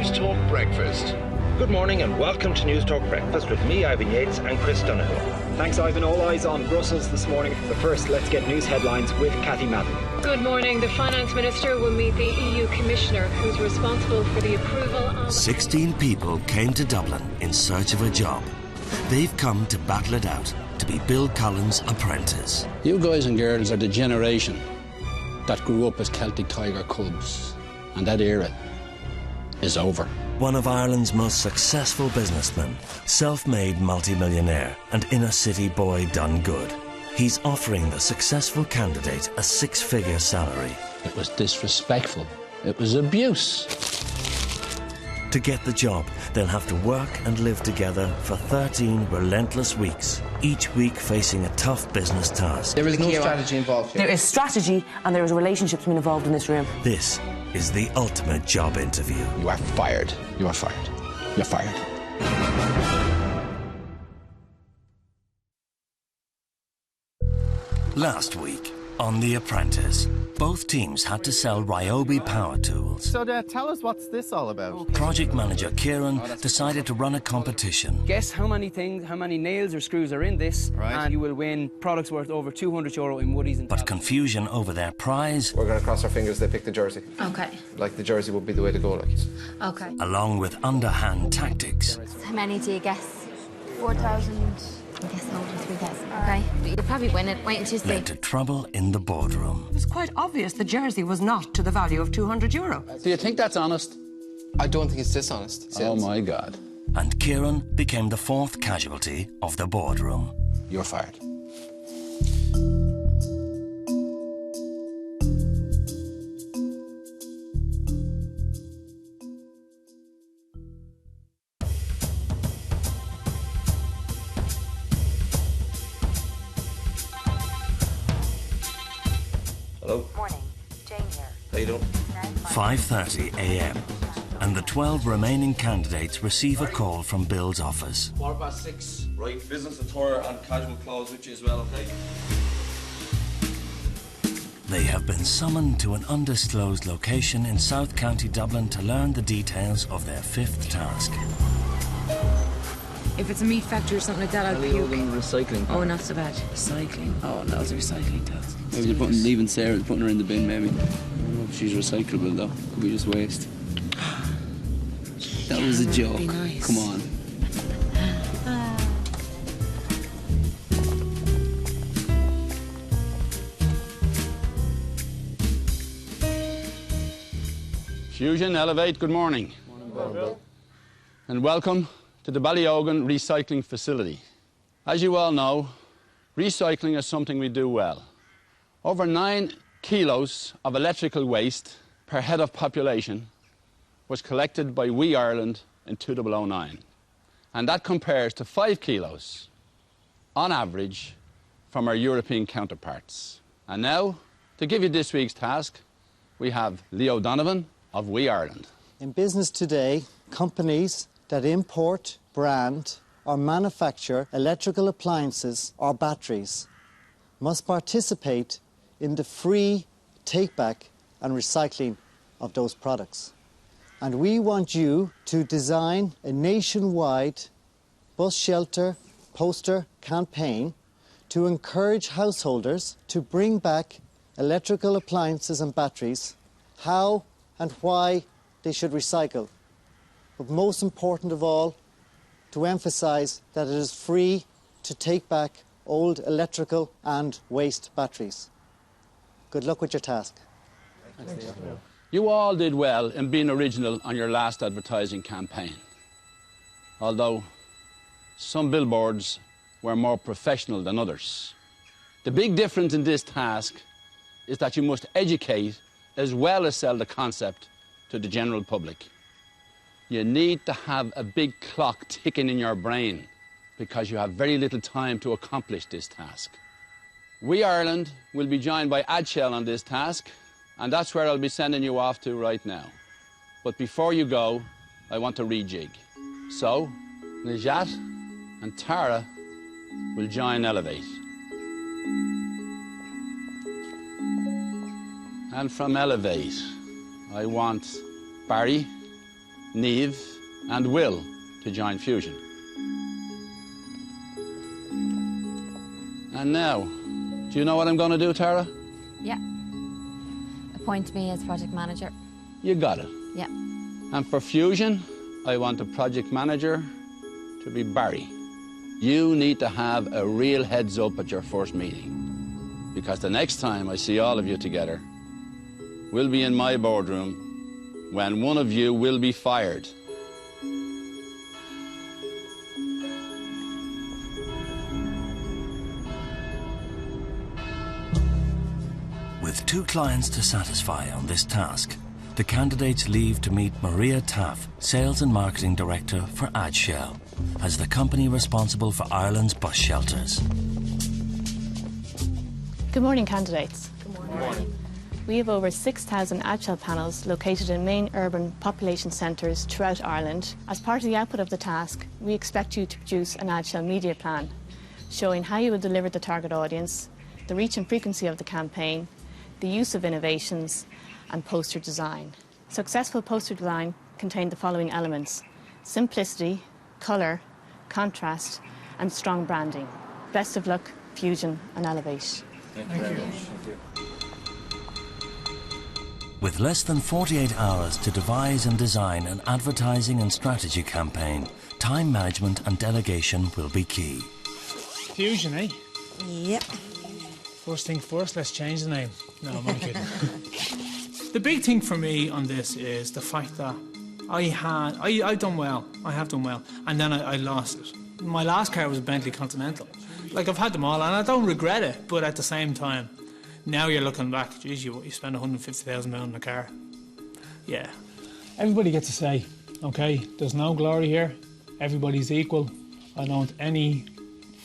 News Talk Breakfast. Good morning and welcome to News Talk Breakfast with me, Ivan Yates, and Chris Donoghue. Thanks, Ivan. All eyes on Brussels this morning. But first, let's get news headlines with Kathy Madden. Good morning. The Finance Minister will meet the EU Commissioner, who's responsible for the approval of... 16 people came to Dublin in search of a job. They've come to battle it out to be Bill Cullen's apprentice. You guys and girls are the generation that grew up as Celtic Tiger cubs, and that era is over. One of Ireland's most successful businessmen, self-made multimillionaire and inner-city boy done good. He's offering the successful candidate a six-figure salary. It was disrespectful. It was abuse. To get the job, they'll have to work and live together for 13 relentless weeks, each week facing a tough business task. There is no strategy involved here. There is strategy and there is relationships being involved in this room. This is the ultimate job interview. You are fired. You are fired. You're fired. Last week on The Apprentice, both teams had to sell Ryobi power tools. So tell us, what's this all about? Project manager Kieran decided to run a competition. Guess how many nails or screws are in this, and you will win products worth over €200 in woodies and But confusion over their prize... We're going to cross our fingers they pick the jersey. Okay. Like the jersey would be the way to go, like. Okay. Along with underhand tactics. How many do you guess? 4,000. I guess over 3,000. Okay. You'll probably win it. Wait until you see. Led to trouble in the boardroom. It was quite obvious the jersey was not to the value of €200. Do you think that's honest? I don't think it's dishonest. Oh, my God. And Kieran became the fourth casualty of the boardroom. You're fired. Hello? Morning. Jane here. How you doing? 5:30 a.m. and the 12 remaining candidates receive a call from Bill's office. 6:15. Right, business attire and casual clothes with you as well, okay? They have been summoned to an undisclosed location in South County Dublin to learn the details of their fifth task. If it's a meat factory or something like that, I'll puke. Recycling. Oh, not so bad. Recycling. Oh, no, it's a recycling task. Maybe they're leaving Sarah, putting her in the bin, maybe. I don't know if she's recyclable, though. Could be just waste. That was a joke. Be nice. Come on. Fusion, Elevate, good morning. Morning, Bill. And welcome to the Ballyogan Recycling Facility. As you all know, recycling is something we do well. Over 9 kilos of electrical waste per head of population was collected by We Ireland in 2009. And that compares to 5 kilos on average from our European counterparts. And now, to give you this week's task, we have Leo Donovan of We Ireland. In business today, companies that import, brand or manufacture electrical appliances or batteries must participate in the free take-back and recycling of those products. And we want you to design a nationwide bus shelter poster campaign to encourage householders to bring back electrical appliances and batteries, how and why they should recycle. But most important of all, to emphasise that it is free to take back old electrical and waste batteries. Good luck with your task. You all did well in being original on your last advertising campaign. Although some billboards were more professional than others. The big difference in this task is that you must educate as well as sell the concept to the general public. You need to have a big clock ticking in your brain because you have very little time to accomplish this task. We Ireland will be joined by Adshell on this task, and that's where I'll be sending you off to right now. But before you go, I want to rejig. So, Najat and Tara will join Elevate. And from Elevate, I want Barry, Niamh and Will to join Fusion. And now, do you know what I'm going to do, Tara? Yeah. Appoint me as project manager. You got it. Yeah. And for Fusion, I want the project manager to be Barry. You need to have a real heads up at your first meeting, because the next time I see all of you together, we'll be in my boardroom when one of you will be fired. With 2 clients to satisfy on this task, the candidates leave to meet Maria Taff, Sales and Marketing Director for AdShell, as the company responsible for Ireland's bus shelters. Good morning, candidates. Good morning. We have over 6,000 AdShell panels located in main urban population centres throughout Ireland. As part of the output of the task, we expect you to produce an AdShell media plan, showing how you will deliver the target audience, the reach and frequency of the campaign, the use of innovations, and poster design. Successful poster design contain the following elements: simplicity, colour, contrast, and strong branding. Best of luck, Fusion and Elevate. Thank you very much. With less than 48 hours to devise and design an advertising and strategy campaign, time management and delegation will be key. Fusion, eh? Yep. First thing first, let's change the name. No, I'm only kidding. The big thing for me on this is the fact that I've done well. I have done well. And then I lost it. My last car was a Bentley Continental. Like, I've had them all, and I don't regret it, but at the same time, now you're looking back, geez, you spend £150,000 on a car. Yeah. Everybody gets a say, okay? There's no glory here. Everybody's equal. I don't want any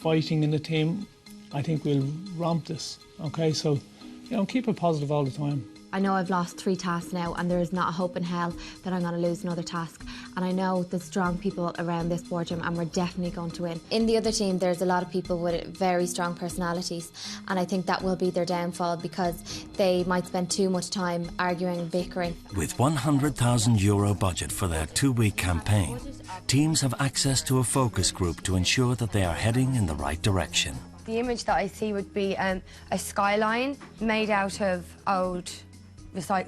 fighting in the team. I think we'll romp this, okay? So, you know, keep it positive all the time. I know I've lost 3 tasks now, and there is not a hope in hell that I'm going to lose another task. And I know there's strong people around this boardroom, and we're definitely going to win. In the other team, there's a lot of people with very strong personalities, and I think that will be their downfall, because they might spend too much time arguing and bickering. With €100,000 budget for their 2-week campaign, teams have access to a focus group to ensure that they are heading in the right direction. The image that I see would be a skyline made out of old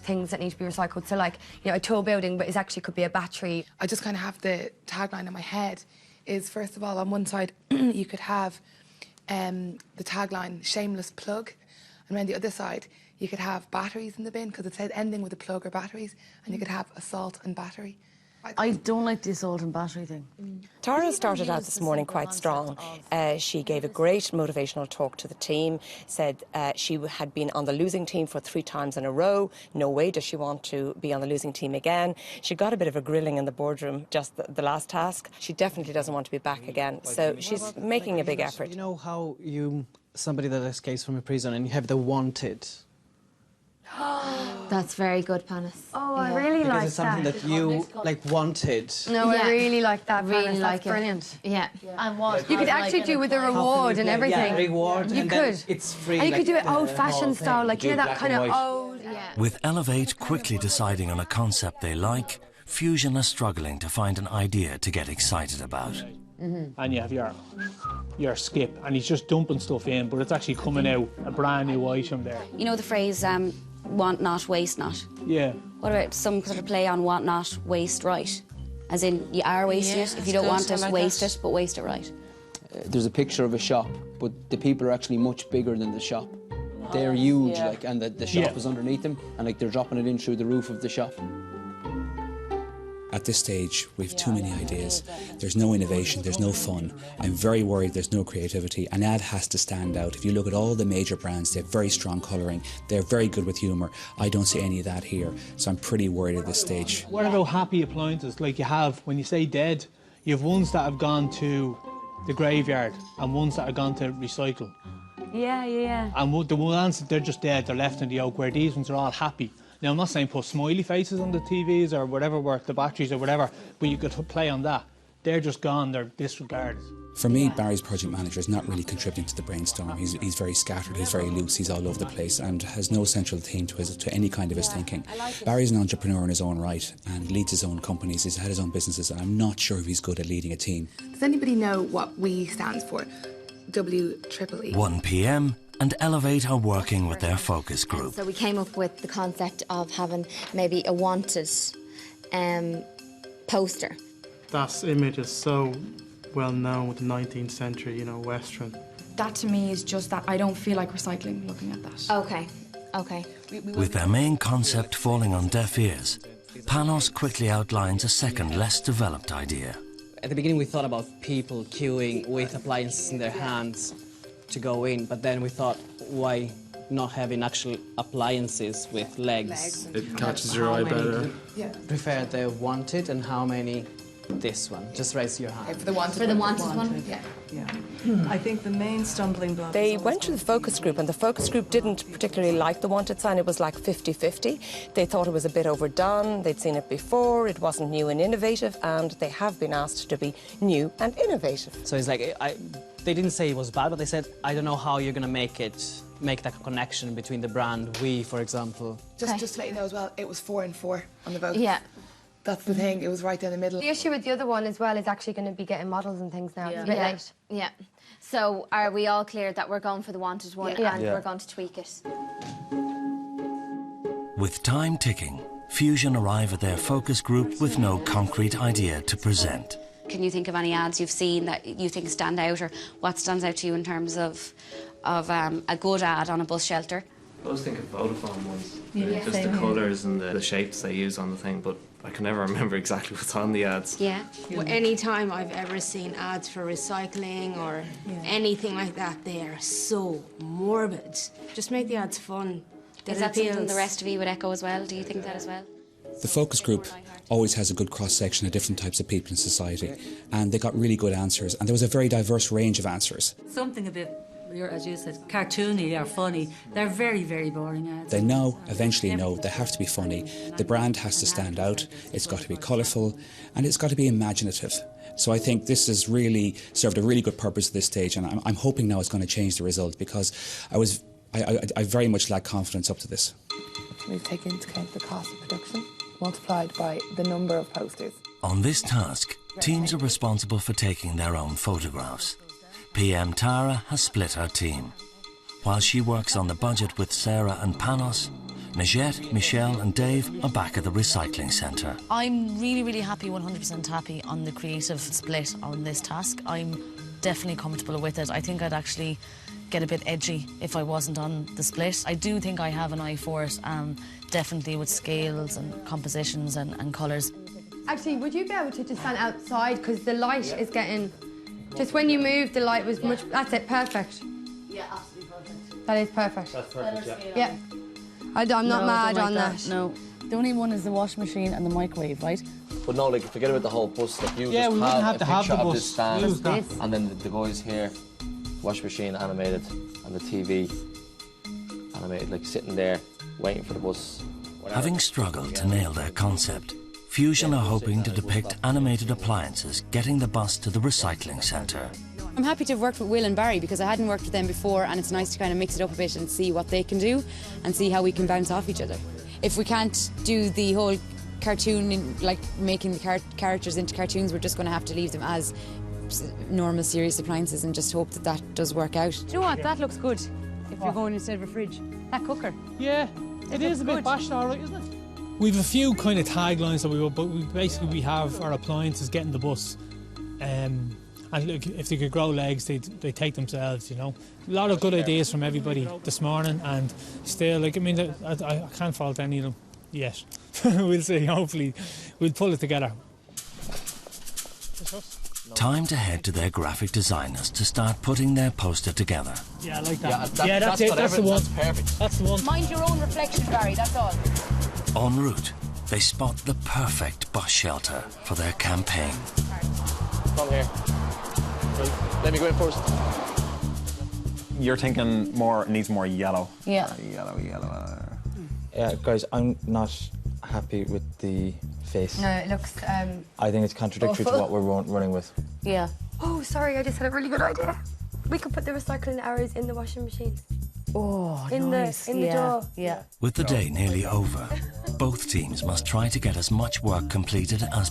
things that need to be recycled. So, like, you know, a tall building, but it actually could be a battery. I just kind of have the tagline in my head is, first of all, on one side, you could have the tagline, shameless plug. And on the other side, you could have batteries in the bin, because it says ending with a plug or batteries. And you could have assault and battery. I don't like the assault and battery thing. Tara started out this morning quite strong. She gave a great motivational talk to the team, said she had been on the losing team for 3 times in a row. No way does she want to be on the losing team again. She got a bit of a grilling in the boardroom just the last task. She definitely doesn't want to be back again. So she's making a big effort. You know how somebody that escapes from a prison and you have the wanted? That's very good, Panis. Oh, I really because like it's something that you wanted. No, I really like that. Really Panis. like That's brilliant. Yeah. And what? You could actually do with a reward and everything. Yeah, reward. You and could. Then it's free. And you could do it like, old-fashioned style, like, you know, that kind of old. Yeah. With Elevate quickly deciding on a concept they like, Fusion are struggling to find an idea to get excited about. And you have your skip, and he's just dumping stuff in, but it's actually coming out a brand new item there. You know the phrase, want not, waste not? Yeah. What about some sort of play on want not, waste right? As in, you are wasting it. If you don't want it, waste it, but waste it right. There's a picture of a shop, but the people are actually much bigger than the shop. They're huge, like, and the shop is underneath them, and like they're dropping it in through the roof of the shop. At this stage, we've too many ideas. There's no innovation, there's no fun. I'm very worried there's no creativity. An ad has to stand out. If you look at all the major brands, they have very strong colouring. They're very good with humour. I don't see any of that here, so I'm pretty worried at this stage. What about happy appliances? Like, you have, when you say dead, you have ones that have gone to the graveyard and ones that have gone to recycle. Yeah. And the ones that they're just dead, they're left in the oak, where these ones are all happy. Now, I'm not saying put smiley faces on the TVs or whatever, where the batteries or whatever, but you could play on that. they're just gone, they're disregarded. For me, Barry's project manager is not really contributing to the brainstorm. He's very scattered, he's very loose, he's all over the place and has no central theme to any kind of his thinking. Barry's an entrepreneur in his own right and leads his own companies, he's had his own businesses, and I'm not sure if he's good at leading a team. Does anybody know what WE stands for? WEEE. 1 p.m. and Elevate are working with their focus group. So we came up with the concept of having maybe a wanted poster. That image is so well known with the 19th century, you know, Western. That to me is just that I don't feel like recycling looking at that. Okay, okay. With their main concept falling on deaf ears, Panos quickly outlines a second, less developed idea. At the beginning we thought about people queuing with appliances in their hands to go in, but then we thought, why not having actual appliances with legs? It catches your eye better. Yeah. Prefer the wanted and how many this one? Just raise your hand. For the wanted one? Yeah. I think the main stumbling block... They went to the focus group, and the focus group didn't particularly like the wanted sign. It was like 50-50. They thought it was a bit overdone. They'd seen it before. It wasn't new and innovative, and they have been asked to be new and innovative. So it's like, they didn't say it was bad, but they said, I don't know how you're going to make that connection between the brand WE, for example. Just to let you know as well, it was 4 and 4 on the vote. Yeah. That's the thing, it was right down the middle. The issue with the other one as well is actually going to be getting models and things now. It's a bit late. Yeah. So are we all clear that we're going for the wanted one and we're going to tweak it? With time ticking, Fusion arrive at their focus group with no concrete idea to present. Can you think of any ads you've seen that you think stand out, or what stands out to you in terms of a good ad on a bus shelter? I always think of Vodafone ones. Yeah. Just the colours and the shapes they use on the thing, but I can never remember exactly what's on the ads. Yeah. Well, any time I've ever seen ads for recycling or anything like that, they are so morbid. Just make the ads fun. Is that something the rest of you would echo as well? Do you think that as well? The focus group always has a good cross-section of different types of people in society, and they got really good answers, and there was a very diverse range of answers. Something a bit, as you said, cartoony or funny. They're very, very boring ads. They eventually know, they have to be funny. The brand has to stand out, it's got to be colourful, and it's got to be imaginative. So I think this has really served a really good purpose at this stage, and I'm hoping now it's going to change the result, because I very much lack confidence up to this. We've taken into account the cost of production, multiplied by the number of posters. On this task, teams are responsible for taking their own photographs. PM Tara has split her team. While she works on the budget with Sarah and Panos, Najette, Michelle and Dave are back at the recycling centre. I'm really, really happy, 100% happy on the creative split on this task. I'm definitely comfortable with it. I think I'd actually get a bit edgy if I wasn't on the split. I do think I have an eye for it, definitely with scales and compositions and colours. Actually, would you be able to just stand outside, because the light is getting... Just when you move, the light was much... That's it, perfect. Yeah, absolutely perfect. That is perfect. That's perfect, yeah. I'm not mad on that. No. The only one is the washing machine and the microwave, right? But no, like, forget about the whole bus. Like, you we just wouldn't have to have picture the of bus. this stand, Use and then the guys here, washing machine animated, and the TV animated, like sitting there, waiting for the bus. Having struggled to nail their concept, Fusion are hoping to depict animated appliances getting the bus to the recycling centre. I'm happy to have worked with Will and Barry, because I hadn't worked with them before, and it's nice to kind of mix it up a bit and see what they can do and see how we can bounce off each other. If we can't do the whole cartoon, like making the characters into cartoons, we're just going to have to leave them as normal, serious appliances and just hope that that does work out. Do you know what? That looks good if you're going instead of a fridge. That cooker. Yeah, it is a bit bashed, all right, isn't it? We've a few kind of taglines that we have our appliances getting the bus. And look, if they could grow legs, they take themselves, you know. A lot of good ideas from everybody this morning, and still, like, I mean, I can't fault any of them yet. We'll see, hopefully we'll pull it together. Time to head to their graphic designers to start putting their poster together. Yeah, I like that. That's it, that's the one. That's perfect. That's the one. Mind your own reflection, Barry, that's all. En route, they spot the perfect bus shelter for their campaign. Come here. Let me go in first. You're thinking needs more yellow. Yeah. Yellow. Yeah, guys, I'm not happy with the face. No, it looks. I think it's contradictory awful. to what we're running with. Yeah. Oh, sorry, I just had a really good idea. We could put the recycling arrows in the washing machine. Oh, in nice. the door. Yeah. With the day nearly over, both teams must try to get as much work completed as possible.